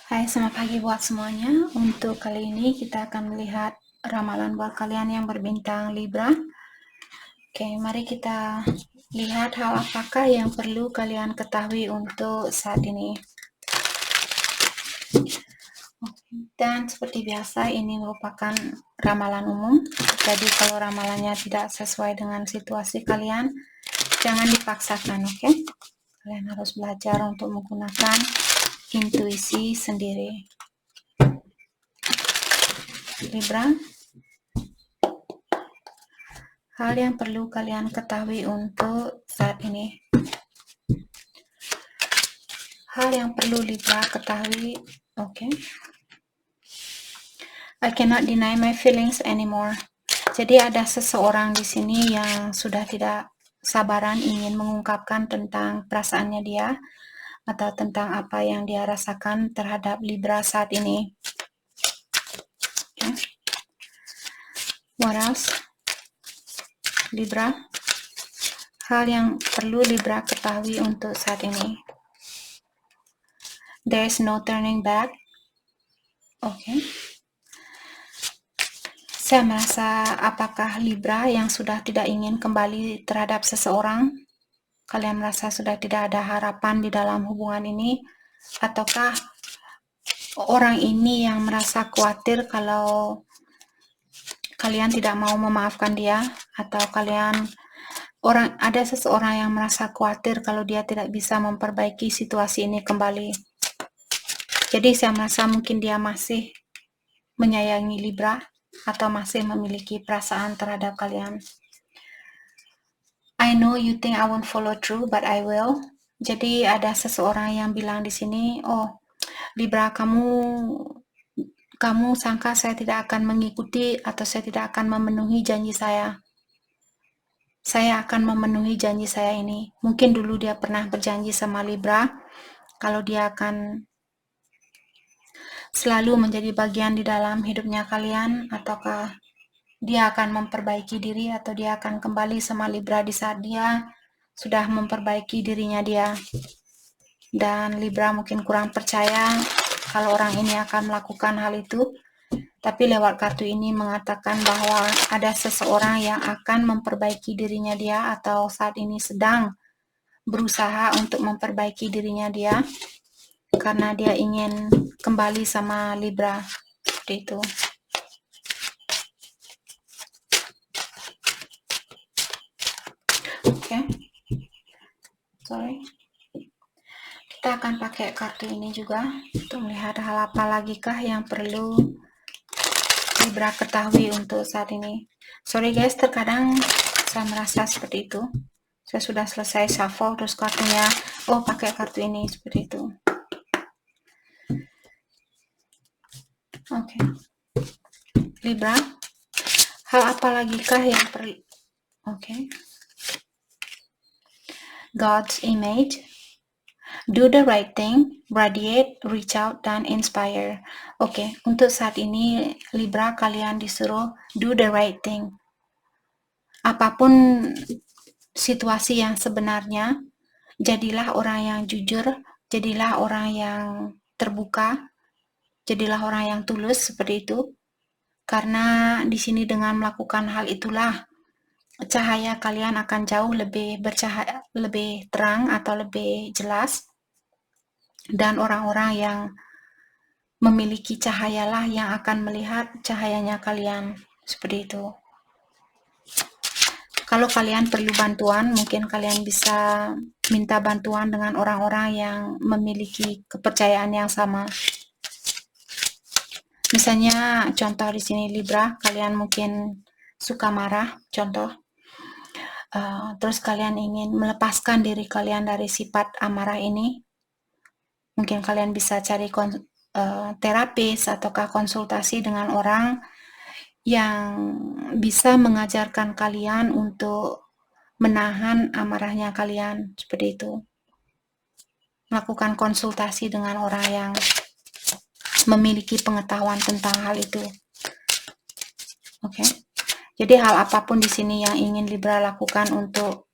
Hai, selamat pagi buat semuanya. Untuk kali ini kita akan melihat ramalan buat kalian yang berbintang Libra. Oke, mari kita lihat hal apakah yang perlu kalian ketahui untuk saat ini. Dan seperti biasa, ini merupakan ramalan umum. Jadi kalau ramalannya tidak sesuai dengan situasi kalian, jangan dipaksakan, oke? Kalian harus belajar untuk menggunakan intuisi sendiri. Libra, hal yang perlu kalian ketahui untuk saat ini. Hal yang perlu Libra ketahui, okay. I cannot deny my feelings anymore. Jadi ada seseorang di sini yang sudah tidak sabaran ingin mengungkapkan tentang perasaannya dia atau tentang apa yang dia rasakan terhadap Libra saat ini. Okay. What else? Libra, hal yang perlu Libra ketahui untuk saat ini. There's no turning back. Okay. Saya merasa apakah Libra yang sudah tidak ingin kembali terhadap seseorang? Kalian merasa sudah tidak ada harapan di dalam hubungan ini? Ataukah orang ini yang merasa khawatir kalau kalian tidak mau memaafkan dia? Atau ada seseorang yang merasa khawatir kalau dia tidak bisa memperbaiki situasi ini kembali? Jadi saya merasa mungkin dia masih menyayangi Libra atau masih memiliki perasaan terhadap kalian. I know you think I won't follow through, but I will. Jadi ada seseorang yang bilang di sini, oh Libra, kamu sangka saya tidak akan mengikuti atau saya tidak akan memenuhi janji saya. Saya akan memenuhi janji saya ini. Mungkin dulu dia pernah berjanji sama Libra kalau dia akan selalu menjadi bagian di dalam hidupnya kalian, ataukah dia akan memperbaiki diri atau dia akan kembali sama Libra di saat dia sudah memperbaiki dirinya dia. Dan Libra mungkin kurang percaya kalau orang ini akan melakukan hal itu. Tapi lewat kartu ini mengatakan bahwa ada seseorang yang akan memperbaiki dirinya dia atau saat ini sedang berusaha untuk memperbaiki dirinya dia karena dia ingin kembali sama Libra. Seperti itu. Oke. Sorry. Kita akan pakai kartu ini juga untuk melihat hal apa lagi kah yang perlu Libra ketahui untuk saat ini. Sorry guys, terkadang saya merasa seperti itu. Saya sudah selesai shuffle terus kartunya, oh pakai kartu ini, seperti itu. Oke. Libra, hal apa lagi kah yang perlu? Oke. God's image. Do the right thing, radiate, reach out, dan inspire. Oke, untuk saat ini Libra kalian disuruh do the right thing. Apapun situasi yang sebenarnya, jadilah orang yang jujur, jadilah orang yang terbuka, jadilah orang yang tulus seperti itu. Karena di sini dengan melakukan hal itulah cahaya kalian akan jauh lebih bercahaya, lebih terang atau lebih jelas. Dan orang-orang yang memiliki cahayalah yang akan melihat cahayanya kalian. Seperti itu. Kalau kalian perlu bantuan, mungkin kalian bisa minta bantuan dengan orang-orang yang memiliki kepercayaan yang sama. Misalnya contoh di sini Libra, kalian mungkin suka marah, contoh. Terus kalian ingin melepaskan diri kalian dari sifat amarah ini. Mungkin kalian bisa cari terapis ataukah konsultasi dengan orang yang bisa mengajarkan kalian untuk menahan amarahnya kalian, seperti itu. Melakukan konsultasi dengan orang yang memiliki pengetahuan tentang hal itu. Oke. Jadi hal apapun di sini yang ingin Libra lakukan untuk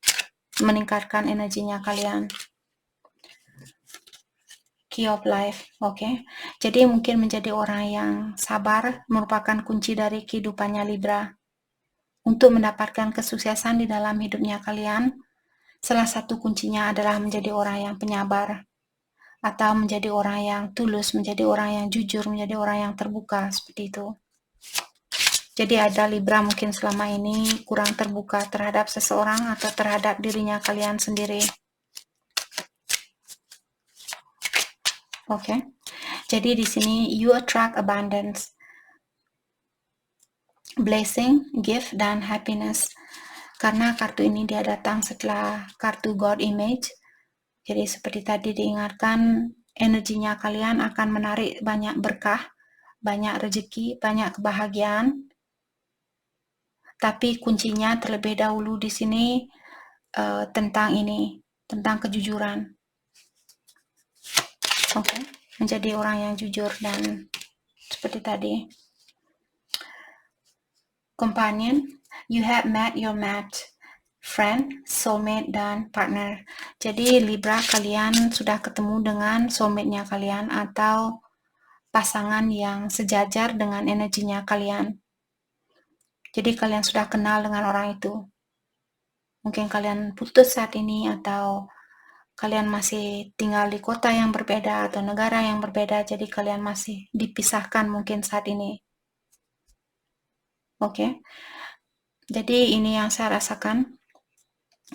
meningkatkan energinya kalian. key of life. Oke. Jadi mungkin menjadi orang yang sabar merupakan kunci dari kehidupannya Libra. Untuk mendapatkan kesuksesan di dalam hidupnya kalian, salah satu kuncinya adalah menjadi orang yang penyabar, atau menjadi orang yang tulus, menjadi orang yang jujur, menjadi orang yang terbuka, seperti itu. Jadi ada Libra mungkin selama ini kurang terbuka terhadap seseorang atau terhadap dirinya kalian sendiri. Oke. Jadi di sini you attract abundance, blessing, gift, dan happiness. Karena kartu ini dia datang setelah kartu God Image. Jadi seperti tadi diingatkan, energinya kalian akan menarik banyak berkah, banyak rezeki, banyak kebahagiaan. Tapi kuncinya terlebih dahulu di sini tentang ini, tentang kejujuran. Oke, menjadi orang yang jujur dan seperti tadi. Companion, you have met your match, friend, soulmate, dan partner. Jadi Libra, kalian sudah ketemu dengan soulmate-nya kalian atau pasangan yang sejajar dengan energinya kalian. Jadi kalian sudah kenal dengan orang itu. Mungkin kalian putus saat ini atau kalian masih tinggal di kota yang berbeda atau negara yang berbeda, jadi kalian masih dipisahkan mungkin saat ini. Oke. Jadi ini yang saya rasakan.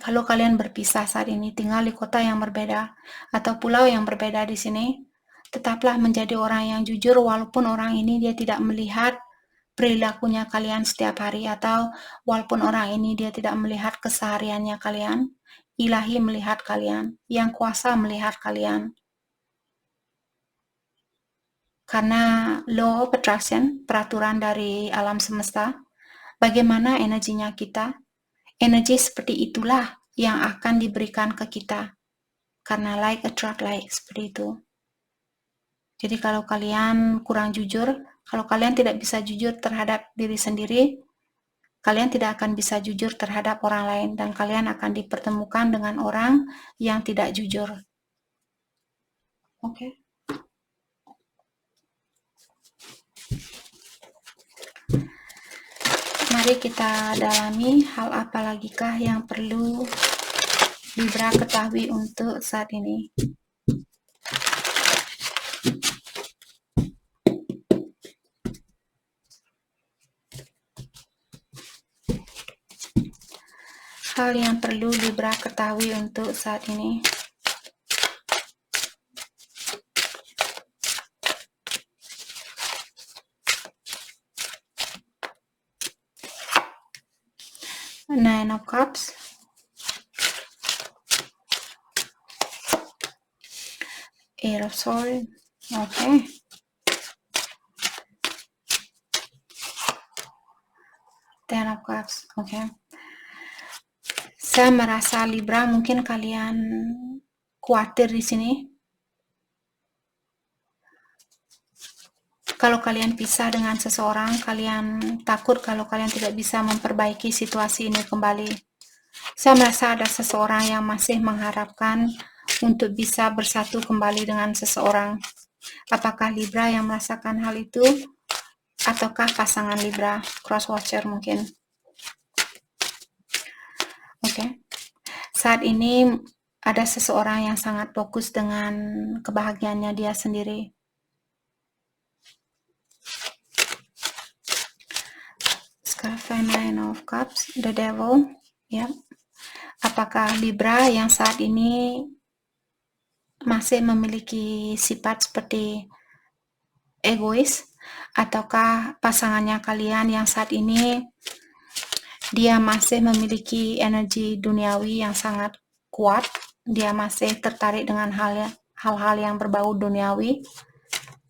Kalau kalian berpisah saat ini, tinggal di kota yang berbeda atau pulau yang berbeda di sini, tetaplah menjadi orang yang jujur walaupun orang ini dia tidak melihat perilakunya kalian setiap hari, atau walaupun orang ini dia tidak melihat kesehariannya kalian. Ilahi melihat kalian, yang kuasa melihat kalian. Karena law of attraction, peraturan dari alam semesta, bagaimana energinya kita, energi seperti itulah yang akan diberikan ke kita. Karena like attract like, seperti itu. Jadi kalau kalian kurang jujur, kalau kalian tidak bisa jujur terhadap diri sendiri, kalian tidak akan bisa jujur terhadap orang lain, dan kalian akan dipertemukan dengan orang yang tidak jujur. Oke. Mari kita dalami hal apa lagikah yang perlu Libra ketahui untuk saat ini. Hal yang perlu Libra ketahui untuk saat ini. Nine of Cups, Eight of Swords, oke. Ten of Cups, oke. Saya merasa Libra mungkin kalian khawatir di sini. Kalau kalian pisah dengan seseorang, kalian takut kalau kalian tidak bisa memperbaiki situasi ini kembali. Saya merasa ada seseorang yang masih mengharapkan untuk bisa bersatu kembali dengan seseorang. Apakah Libra yang merasakan hal itu? Ataukah pasangan Libra? Cross watcher mungkin. Oke. Saat ini ada seseorang yang sangat fokus dengan kebahagiaannya dia sendiri. Sekarang Nine of Cups, the Devil, ya. Apakah Libra yang saat ini masih memiliki sifat seperti egois, ataukah pasangannya kalian yang saat ini dia masih memiliki energi duniawi yang sangat kuat, dia masih tertarik dengan hal-hal yang berbau duniawi,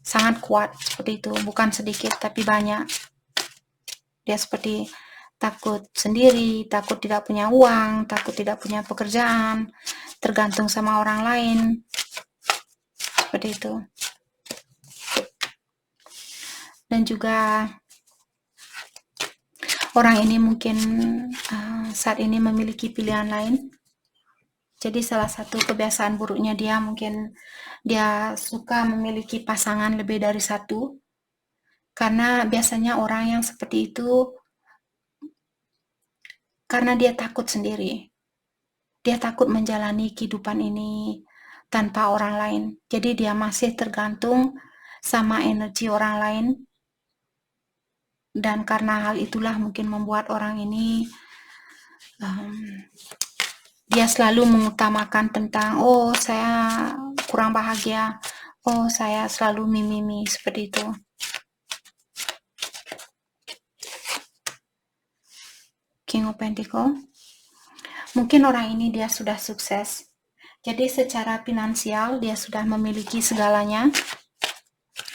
sangat kuat seperti itu, bukan sedikit tapi banyak. Dia seperti takut sendiri, takut tidak punya uang, takut tidak punya pekerjaan, tergantung sama orang lain, seperti itu. Dan juga orang ini mungkin saat ini memiliki pilihan lain. Jadi salah satu kebiasaan buruknya dia mungkin dia suka memiliki pasangan lebih dari satu, karena biasanya orang yang seperti itu karena dia takut sendiri. Dia takut menjalani kehidupan ini tanpa orang lain. Jadi dia masih tergantung sama energi orang lain. Dan karena hal itulah mungkin membuat orang ini dia selalu mengutamakan tentang, oh saya kurang bahagia, oh saya selalu mimimi, seperti itu. King of Pentacle. Mungkin orang ini dia sudah sukses. Jadi secara finansial dia sudah memiliki segalanya,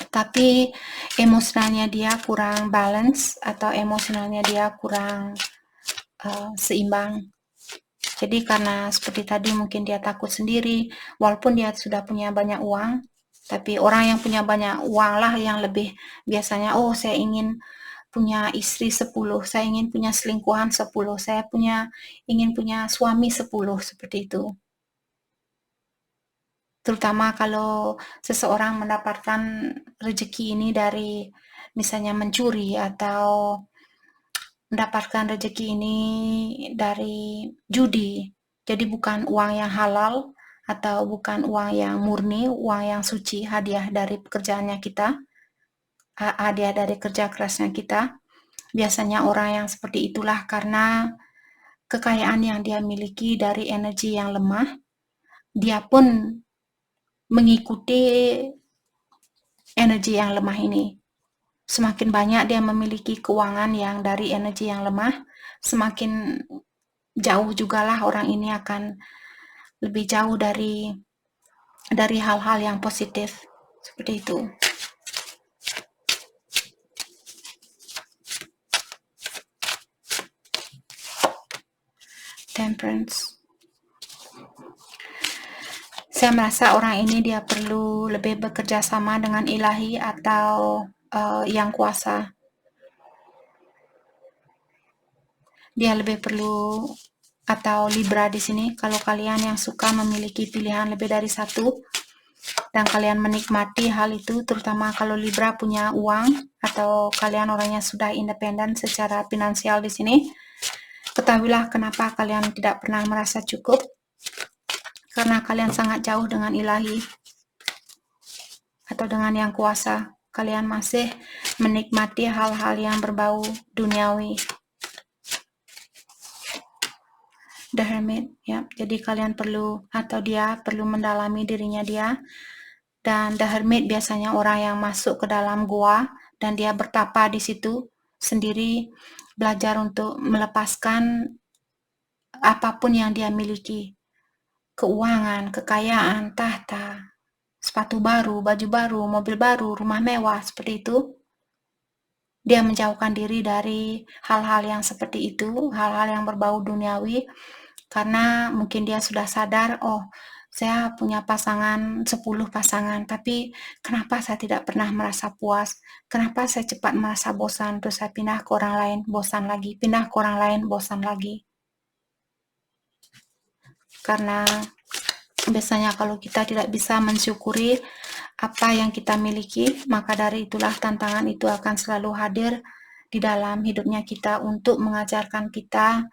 tapi emosionalnya dia kurang balance atau emosionalnya dia kurang seimbang. Jadi karena seperti tadi mungkin dia takut sendiri, walaupun dia sudah punya banyak uang, tapi orang yang punya banyak uang lah yang lebih biasanya, oh saya ingin punya istri 10, saya ingin punya selingkuhan 10, saya ingin punya suami 10, seperti itu. Terutama kalau seseorang mendapatkan rezeki ini dari misalnya mencuri atau mendapatkan rezeki ini dari judi. Jadi bukan uang yang halal atau bukan uang yang murni, uang yang suci, hadiah dari pekerjaannya kita, hadiah dari kerja kerasnya kita. Biasanya orang yang seperti itulah karena kekayaan yang dia miliki dari energi yang lemah, dia pun mengikuti energi yang lemah ini. Semakin banyak dia memiliki keuangan yang dari energi yang lemah, semakin jauh jugalah orang ini akan lebih jauh dari hal-hal yang positif. Seperti itu. Temperance. Saya merasa orang ini dia perlu lebih bekerja sama dengan ilahi atau yang kuasa. Dia lebih perlu, atau Libra di sini, kalau kalian yang suka memiliki pilihan lebih dari satu dan kalian menikmati hal itu, terutama kalau Libra punya uang atau kalian orangnya sudah independen secara finansial di sini, ketahuilah kenapa kalian tidak pernah merasa cukup, karena kalian sangat jauh dengan ilahi atau dengan yang kuasa. Kalian masih menikmati hal-hal yang berbau duniawi. The Hermit, ya. Jadi kalian perlu, atau dia perlu mendalami dirinya dia. Dan The Hermit biasanya orang yang masuk ke dalam gua dan dia bertapa di situ sendiri, belajar untuk melepaskan apapun yang dia miliki. Keuangan, kekayaan, tahta, sepatu baru, baju baru, mobil baru, rumah mewah, seperti itu. Dia menjauhkan diri dari hal-hal yang seperti itu, hal-hal yang berbau duniawi, karena mungkin dia sudah sadar, oh saya punya pasangan, 10 pasangan, tapi kenapa saya tidak pernah merasa puas, kenapa saya cepat merasa bosan, terus saya pindah ke orang lain, bosan lagi, pindah ke orang lain, bosan lagi. Karena biasanya kalau kita tidak bisa mensyukuri apa yang kita miliki, maka dari itulah tantangan itu akan selalu hadir di dalam hidupnya kita untuk mengajarkan kita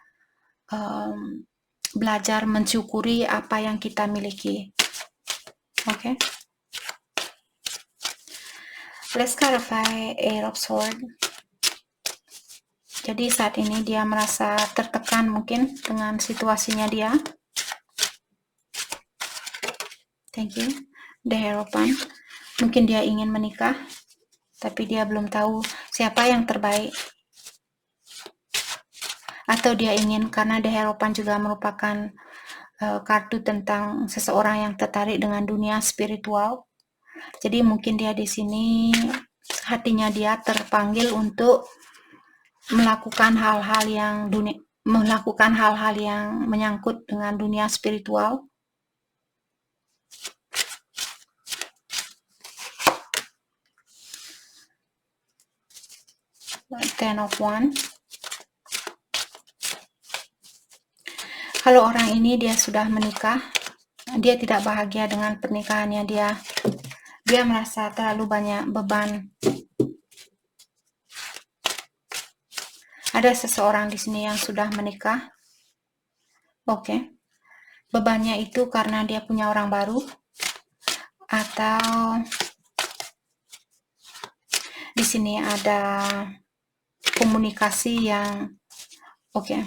belajar mensyukuri apa yang kita miliki. Okay? Let's clarify Eight of Swords. Jadi saat ini dia merasa tertekan mungkin dengan situasinya dia. Thank you. The Hierophant. Mungkin dia ingin menikah, tapi dia belum tahu siapa yang terbaik. Atau dia ingin, karena The Hierophant juga merupakan kartu tentang seseorang yang tertarik dengan dunia spiritual. Jadi mungkin dia di sini hatinya dia terpanggil untuk melakukan hal-hal yang menyangkut dengan dunia spiritual. Ten of Wands. Kalau orang ini dia sudah menikah, dia tidak bahagia dengan pernikahannya dia. Dia merasa terlalu banyak beban. Ada seseorang di sini yang sudah menikah. Oke. Bebannya itu karena dia punya orang baru, atau di sini ada komunikasi yang oke.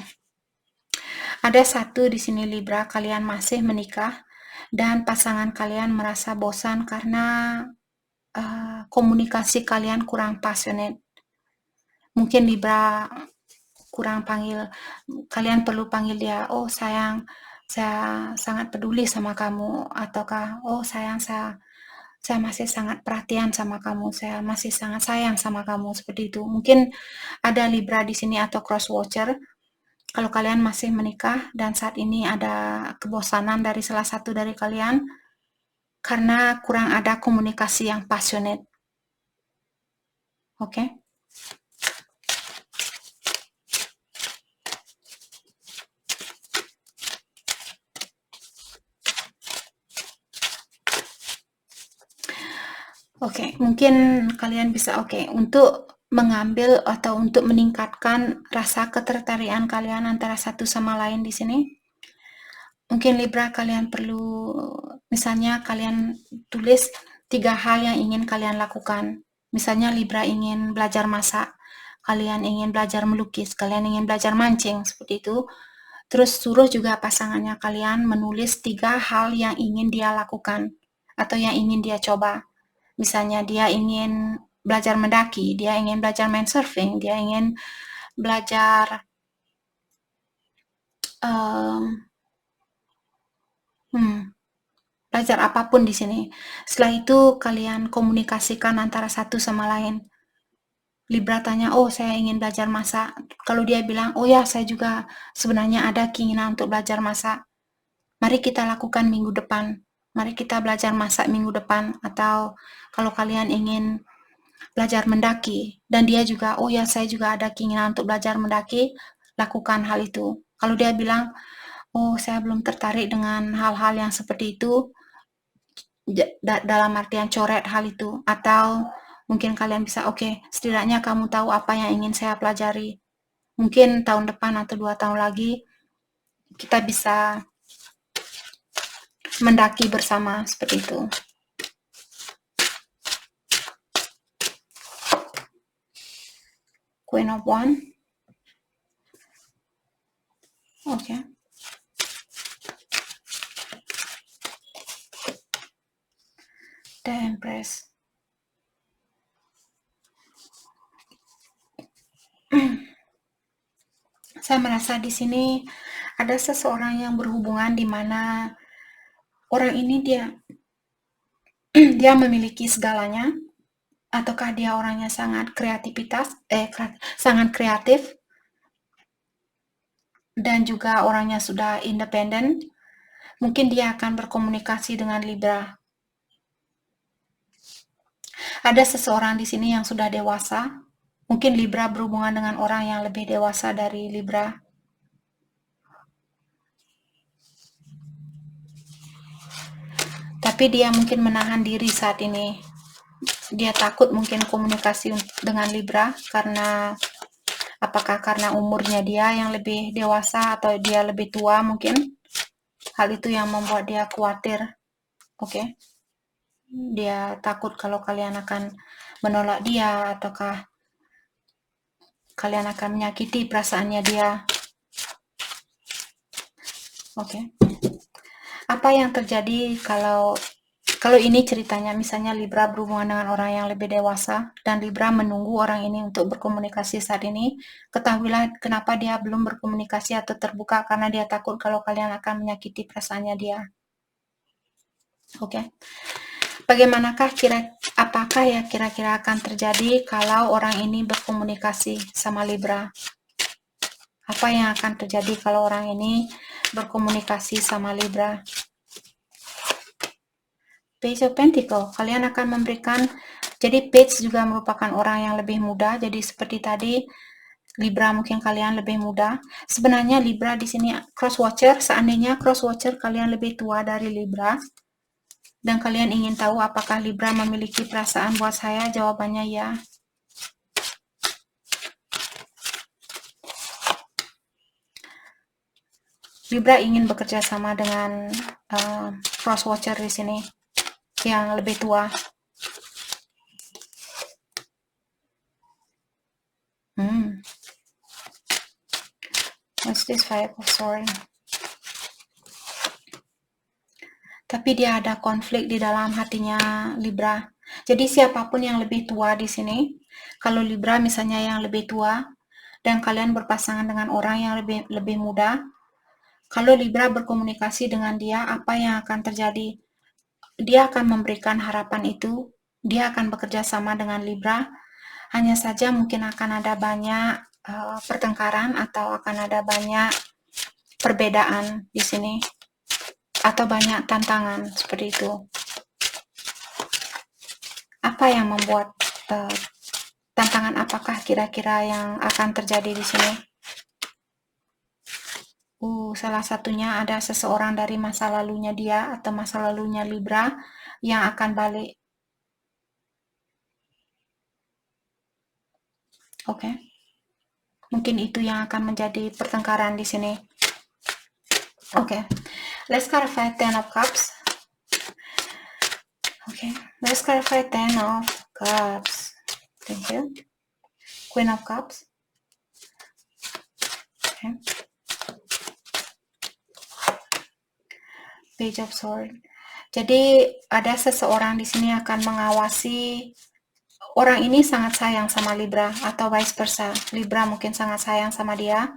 Ada satu di sini Libra, kalian masih menikah dan pasangan kalian merasa bosan karena komunikasi kalian kurang passionate. Mungkin Libra kurang panggil, kalian perlu panggil dia, oh sayang, saya sangat peduli sama kamu, ataukah oh sayang, saya masih sangat perhatian sama kamu, saya masih sangat sayang sama kamu, seperti itu. Mungkin ada Libra di sini atau cross watcher. Kalau kalian masih menikah dan saat ini ada kebosanan dari salah satu dari kalian karena kurang ada komunikasi yang passionate. Oke? Oke, mungkin kalian bisa untuk mengambil atau untuk meningkatkan rasa ketertarikan kalian antara satu sama lain di sini. Mungkin Libra kalian perlu, misalnya kalian tulis 3 hal yang ingin kalian lakukan. Misalnya Libra ingin belajar masak, kalian ingin belajar melukis, kalian ingin belajar mancing, seperti itu. Terus suruh juga pasangannya kalian menulis 3 hal yang ingin dia lakukan atau yang ingin dia coba. Misalnya dia ingin belajar mendaki, dia ingin belajar main surfing, dia ingin belajar belajar apapun di sini. Setelah itu kalian komunikasikan antara satu sama lain. Libra tanya, oh saya ingin belajar masak. Kalau dia bilang, oh ya saya juga sebenarnya ada keinginan untuk belajar masak. Mari kita lakukan minggu depan. Mari kita belajar masak minggu depan. Atau kalau kalian ingin belajar mendaki, dan dia juga, oh ya saya juga ada keinginan untuk belajar mendaki, lakukan hal itu. Kalau dia bilang, oh saya belum tertarik dengan hal-hal yang seperti itu, dalam artian coret hal itu, atau mungkin kalian bisa setidaknya kamu tahu apa yang ingin saya pelajari, mungkin tahun depan atau 2 tahun lagi kita bisa mendaki bersama, seperti itu. Queen of Wands. The Empress. Saya merasa di sini ada seseorang yang berhubungan di mana orang ini dia memiliki segalanya, ataukah dia orangnya sangat sangat kreatif, dan juga orangnya sudah independen. Mungkin dia akan berkomunikasi dengan Libra. Ada seseorang di sini yang sudah dewasa. Mungkin Libra berhubungan dengan orang yang lebih dewasa dari Libra. Tapi dia mungkin menahan diri saat ini. Dia takut mungkin komunikasi dengan Libra karena apakah karena umurnya dia yang lebih dewasa atau dia lebih tua mungkin. Hal itu yang membuat dia khawatir. Dia takut kalau kalian akan menolak dia, ataukah kalian akan menyakiti perasaannya dia. Apa yang terjadi kalau ini ceritanya, misalnya Libra berhubungan dengan orang yang lebih dewasa dan Libra menunggu orang ini untuk berkomunikasi saat ini, ketahuilah kenapa dia belum berkomunikasi atau terbuka, karena dia takut kalau kalian akan menyakiti perasaannya dia. Bagaimanakah apakah ya kira-kira akan terjadi kalau orang ini berkomunikasi sama Libra? Apa yang akan terjadi kalau orang ini berkomunikasi sama Libra? Page of Pentacle, kalian akan memberikan, jadi Page juga merupakan orang yang lebih muda, jadi seperti tadi, Libra mungkin kalian lebih muda. Sebenarnya Libra di sini cross watcher, seandainya cross watcher kalian lebih tua dari Libra dan kalian ingin tahu apakah Libra memiliki perasaan buat saya, jawabannya ya. Libra ingin bekerja sama dengan cross watcher di sini yang lebih tua. What's this Five of Swords? Tapi dia ada konflik di dalam hatinya Libra. Jadi siapapun yang lebih tua di sini, kalau Libra misalnya yang lebih tua dan kalian berpasangan dengan orang yang lebih muda, kalau Libra berkomunikasi dengan dia, apa yang akan terjadi? Dia akan memberikan harapan itu, dia akan bekerja sama dengan Libra, hanya saja mungkin akan ada banyak pertengkaran atau akan ada banyak perbedaan di sini atau banyak tantangan seperti itu. Apa yang membuat tantangan apakah kira-kira yang akan terjadi di sini? Salah satunya ada seseorang dari masa lalunya dia atau masa lalunya Libra yang akan balik. Oke. Mungkin itu yang akan menjadi pertengkaran di sini. Oke. Let's clarify Ten of Cups. Okay, let's clarify Ten of Cups. Thank you. Queen of Cups. Okay. Page of Swords. Jadi ada seseorang di sini akan mengawasi. Orang ini sangat sayang sama Libra atau vice versa. Libra mungkin sangat sayang sama dia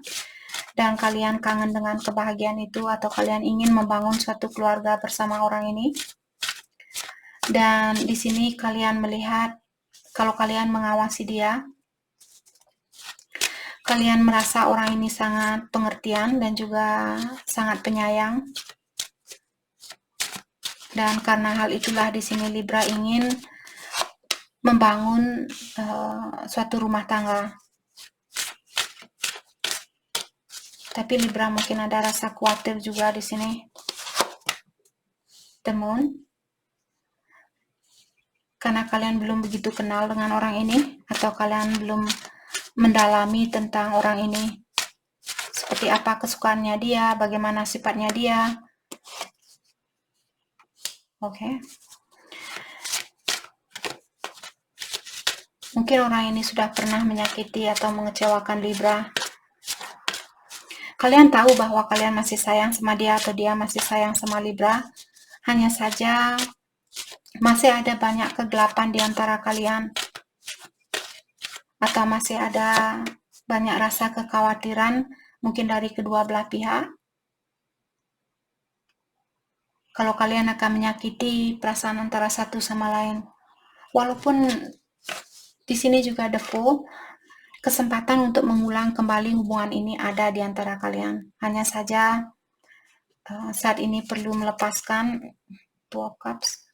dan kalian kangen dengan kebahagiaan itu atau kalian ingin membangun suatu keluarga bersama orang ini. Dan di sini kalian melihat kalau kalian mengawasi dia, kalian merasa orang ini sangat pengertian dan juga sangat penyayang. Dan karena hal itulah di sini Libra ingin membangun suatu rumah tangga. Tapi Libra mungkin ada rasa khawatir juga di sini. The Moon. Karena kalian belum begitu kenal dengan orang ini atau kalian belum mendalami tentang orang ini. Seperti apa kesukaannya dia, bagaimana sifatnya dia. Oke. Mungkin orang ini sudah pernah menyakiti atau mengecewakan Libra. Kalian tahu bahwa kalian masih sayang sama dia atau dia masih sayang sama Libra. Hanya saja masih ada banyak kegelapan di antara kalian. Atau masih ada banyak rasa kekhawatiran mungkin dari kedua belah pihak. Kalau kalian akan menyakiti perasaan antara satu sama lain. Walaupun di sini juga ada Fool, kesempatan untuk mengulang kembali hubungan ini ada di antara kalian. Hanya saja saat ini perlu melepaskan Two of Cups.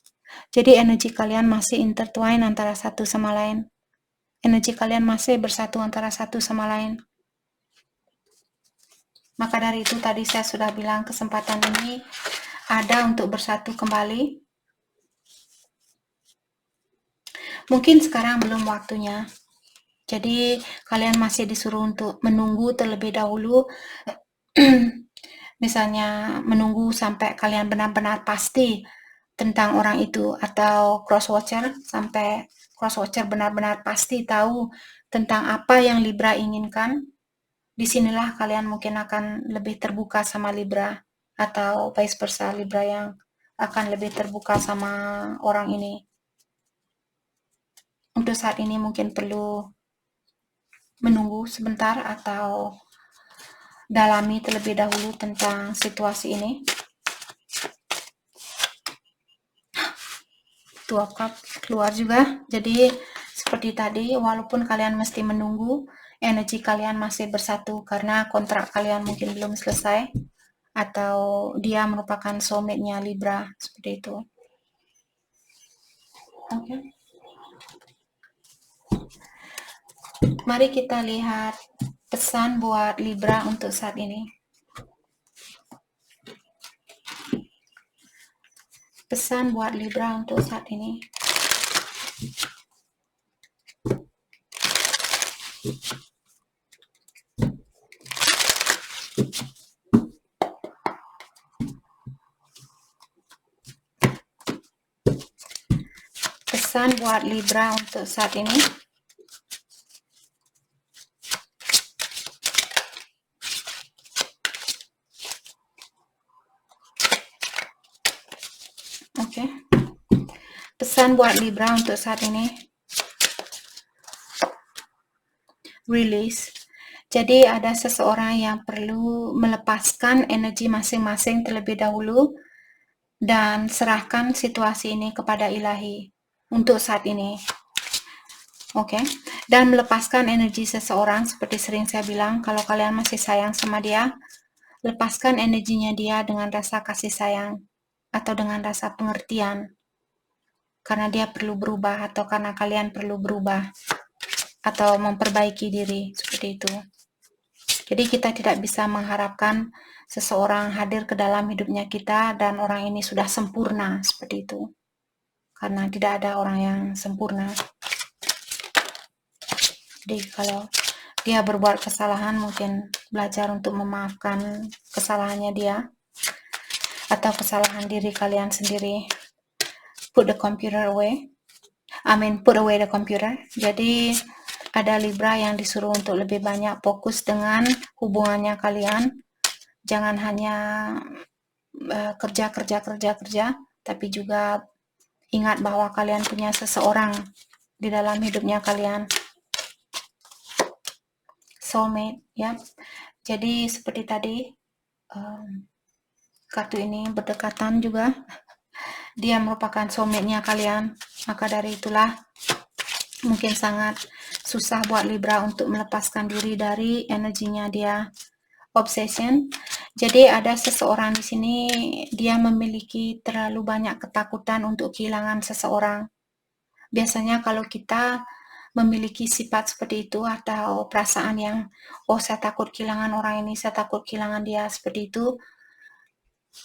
Jadi energi kalian masih intertwine antara satu sama lain. Energi kalian masih bersatu antara satu sama lain. Maka dari itu tadi saya sudah bilang kesempatan ini ada untuk bersatu kembali. Mungkin sekarang belum waktunya. Jadi kalian masih disuruh untuk menunggu terlebih dahulu. Misalnya menunggu sampai kalian benar-benar pasti tentang orang itu, atau cross watcher sampai cross watcher benar-benar pasti tahu tentang apa yang Libra inginkan. Disinilah kalian mungkin akan lebih terbuka sama Libra atau vice versa, Libra yang akan lebih terbuka sama orang ini. Untuk saat ini mungkin perlu menunggu sebentar atau dalami terlebih dahulu tentang situasi ini. Two of Cups keluar juga. Jadi seperti tadi, walaupun kalian mesti menunggu, energi kalian masih bersatu karena kontrak kalian mungkin belum selesai atau dia merupakan soulmate-nya Libra, seperti itu. Oke. Mari kita lihat Pesan buat Libra untuk saat ini. Pesan buat Libra untuk saat ini. Pesan buat Libra untuk saat ini. Oke. Pesan buat Libra untuk saat ini. Release. Jadi ada seseorang yang perlu melepaskan energi masing-masing terlebih dahulu dan serahkan situasi ini kepada ilahi untuk saat ini. Oke. Dan melepaskan energi seseorang, seperti sering saya bilang, kalau kalian masih sayang sama dia, lepaskan energinya dia dengan rasa kasih sayang atau dengan rasa pengertian, karena dia perlu berubah atau karena kalian perlu berubah atau memperbaiki diri, seperti itu. Jadi kita tidak bisa mengharapkan seseorang hadir ke dalam hidupnya kita dan orang ini sudah sempurna, seperti itu. Karena tidak ada orang yang sempurna. Jadi kalau dia berbuat kesalahan, mungkin belajar untuk memaafkan kesalahannya dia atau kesalahan diri kalian sendiri. Put the computer away. Put away the computer. Jadi ada Libra yang disuruh untuk lebih banyak fokus dengan hubungannya kalian. Jangan hanya kerja, tapi juga ingat bahwa kalian punya seseorang di dalam hidupnya kalian. Soulmate, ya. Jadi seperti tadi, kartu ini berdekatan juga. Dia merupakan soulmate-nya kalian. Maka dari itulah mungkin sangat susah buat Libra untuk melepaskan diri dari energinya dia. Obsession. Jadi ada seseorang di sini, dia memiliki terlalu banyak ketakutan untuk kehilangan seseorang. Biasanya kalau kita memiliki sifat seperti itu atau perasaan yang, oh saya takut kehilangan orang ini, saya takut kehilangan dia, seperti itu,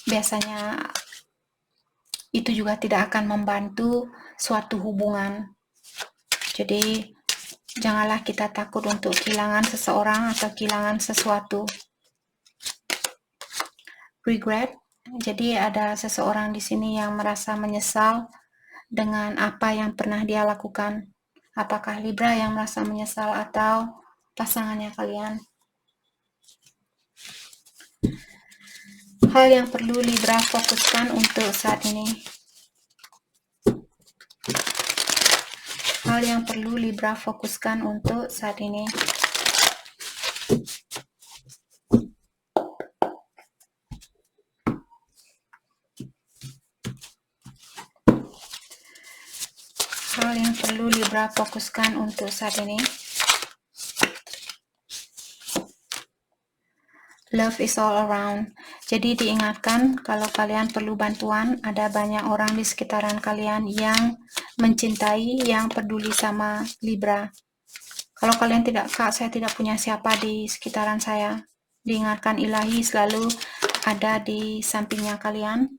biasanya itu juga tidak akan membantu suatu hubungan. Jadi janganlah kita takut untuk kehilangan seseorang atau kehilangan sesuatu. Regret. Jadi ada seseorang di sini yang merasa menyesal dengan apa yang pernah dia lakukan. Apakah Libra yang merasa menyesal atau pasangannya kalian? Hal yang perlu Libra fokuskan untuk saat ini. Hal yang perlu Libra fokuskan untuk saat ini. Hal yang perlu Libra fokuskan untuk saat ini. Love is all around. Jadi diingatkan kalau kalian perlu bantuan, ada banyak orang di sekitaran kalian yang mencintai, yang peduli sama Libra. Kalau kalian tidak, Kak, saya tidak punya siapa di sekitaran saya. Diingatkan ilahi selalu ada di sampingnya kalian,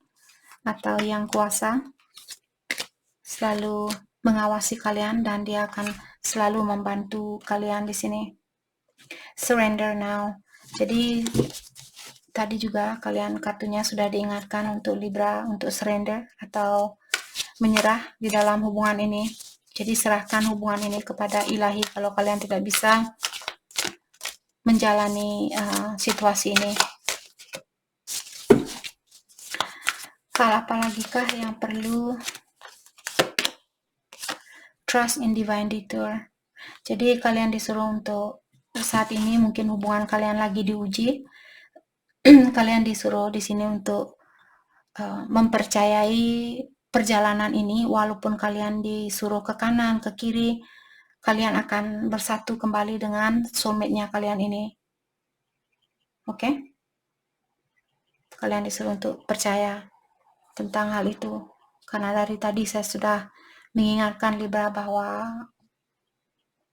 atau yang kuasa selalu mengawasi kalian dan dia akan selalu membantu kalian di sini. Surrender now. Jadi tadi juga kalian kartunya sudah diingatkan untuk Libra untuk surrender atau menyerah di dalam hubungan ini. Jadi serahkan hubungan ini kepada ilahi kalau kalian tidak bisa menjalani situasi ini. Hal apalagikah yang perlu? Trust in divine detour. Jadi kalian disuruh untuk saat ini mungkin hubungan kalian lagi diuji. Kalian disuruh di sini untuk mempercayai perjalanan ini, walaupun kalian disuruh ke kanan, ke kiri, kalian akan bersatu kembali dengan soulmate-nya kalian ini. Oke? Kalian disuruh untuk percaya tentang hal itu. Karena dari tadi saya sudah mengingatkan Libra bahwa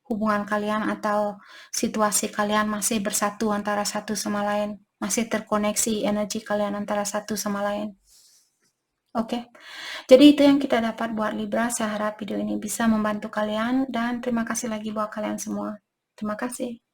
hubungan kalian atau situasi kalian masih bersatu antara satu sama lain, masih terkoneksi energi kalian antara satu sama lain. Oke, jadi itu yang kita dapat buat Libra. Saya harap video ini bisa membantu kalian dan terima kasih lagi buat kalian semua. Terima kasih.